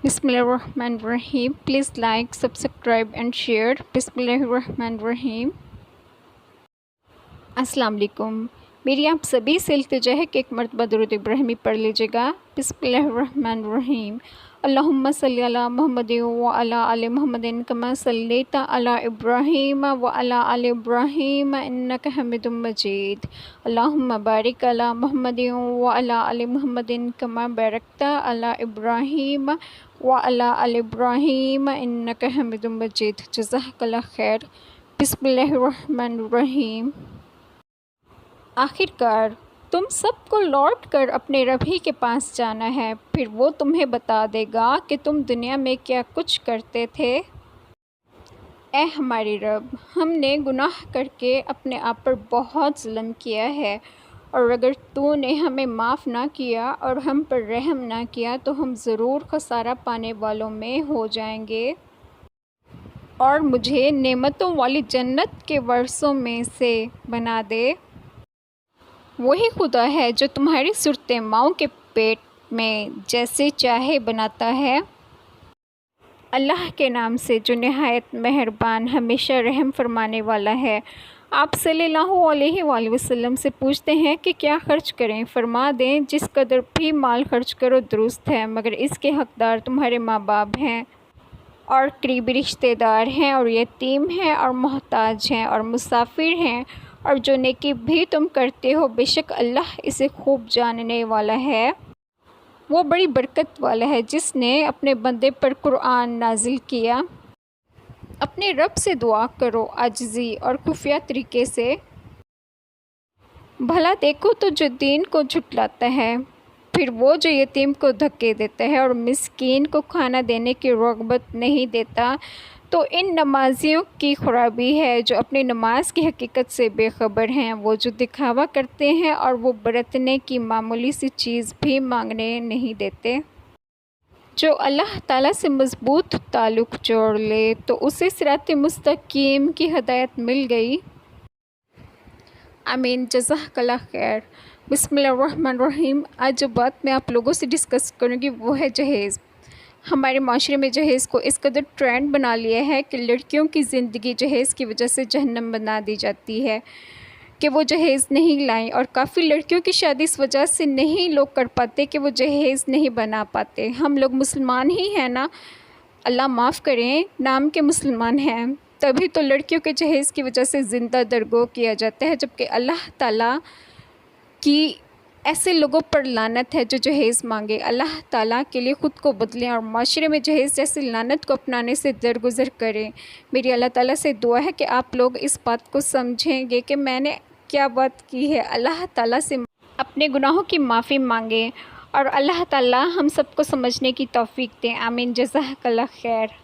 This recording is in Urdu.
بسم اللہ الرحمن الرحیم. Please like subscribe and share. بسم اللہ الرحمن الرحیم. السلام علیکم. میری آپ سبھی سے التجا ہے کہ ایک مرتبہ درود ابراہیمی پڑھ لیجیے گا. بسم اللہ الرحمن الرحیم. اللہم صلی علی محمد وعلی آل محمد کما صلیت علی ابراہیم وعلی آل ابراہیم انک حمید مجید. اللہم بارک علی محمد وعلی آل محمد کما بارکت علی ابراہیم وعلی آل ابراہیم انک حمید مجید. جزاک اللہ خیر. بسم اللہ الرحمن الرحیم. آخرکار تم سب کو لوٹ کر اپنے رب ہی کے پاس جانا ہے، پھر وہ تمہیں بتا دے گا کہ تم دنیا میں کیا کچھ کرتے تھے. اے ہمارے رب، ہم نے گناہ کر کے اپنے آپ پر بہت ظلم کیا ہے، اور اگر تو نے ہمیں معاف نہ کیا اور ہم پر رحم نہ کیا تو ہم ضرور خسارہ پانے والوں میں ہو جائیں گے. اور مجھے نعمتوں والی جنت کے ورثوں میں سے بنا دے. وہی خدا ہے جو تمہاری صورتیں ماؤں کے پیٹ میں جیسے چاہے بناتا ہے. اللہ کے نام سے جو نہایت مہربان ہمیشہ رحم فرمانے والا ہے. آپ صلی اللہ علیہ وآلہ وسلم سے پوچھتے ہیں کہ کیا خرچ کریں؟ فرما دیں جس قدر بھی مال خرچ کرو درست ہے، مگر اس کے حقدار تمہارے ماں باپ ہیں اور قریبی رشتہ دار ہیں اور یتیم ہیں اور محتاج ہیں اور مسافر ہیں. اور جو نیکی بھی تم کرتے ہو بے شک اللہ اسے خوب جاننے والا ہے. وہ بڑی برکت والا ہے جس نے اپنے بندے پر قرآن نازل کیا. اپنے رب سے دعا کرو عاجزی اور خفیہ طریقے سے. بھلا دیکھو تو جو دین کو جھٹلاتا ہے، پھر وہ جو یتیم کو دھکے دیتا ہے اور مسکین کو کھانا دینے کی رغبت نہیں دیتا، تو ان نمازیوں کی خرابی ہے جو اپنی نماز کی حقیقت سے بے خبر ہیں. وہ جو دکھاوا کرتے ہیں اور وہ برتنے کی معمولی سی چیز بھی مانگنے نہیں دیتے. جو اللہ تعالیٰ سے مضبوط تعلق جوڑ لے تو اسے صراط مستقیم کی ہدایت مل گئی. آمین. جزاک اللہ خیر. بسم اللہ الرحمن الرحیم. آج جو بات میں آپ لوگوں سے ڈسکس کروں گی وہ ہے جہیز. ہمارے معاشرے میں جہیز کو اس قدر ٹرینڈ بنا لیا ہے کہ لڑکیوں کی زندگی جہیز کی وجہ سے جہنم بنا دی جاتی ہے کہ وہ جہیز نہیں لائیں، اور کافی لڑکیوں کی شادی اس وجہ سے نہیں لوگ کر پاتے کہ وہ جہیز نہیں بنا پاتے. ہم لوگ مسلمان ہی ہیں نا، اللہ معاف کریں، نام کے مسلمان ہیں، تبھی تو لڑکیوں کے جہیز کی وجہ سے زندہ درگو کیا جاتا ہے، جبکہ اللہ تعالیٰ کی ایسے لوگوں پر لعنت ہے جو جہیز مانگے. اللہ تعالیٰ کے لیے خود کو بدلیں اور معاشرے میں جہیز جیسی لعنت کو اپنانے سے درگزر کریں. میری اللہ تعالیٰ سے دعا ہے کہ آپ لوگ اس بات کو سمجھیں گے کہ میں نے کیا بات کی ہے. اللہ تعالیٰ سے اپنے گناہوں کی معافی مانگیں اور اللہ تعالیٰ ہم سب کو سمجھنے کی توفیق دیں. آمین. جزاک اللہ خیر.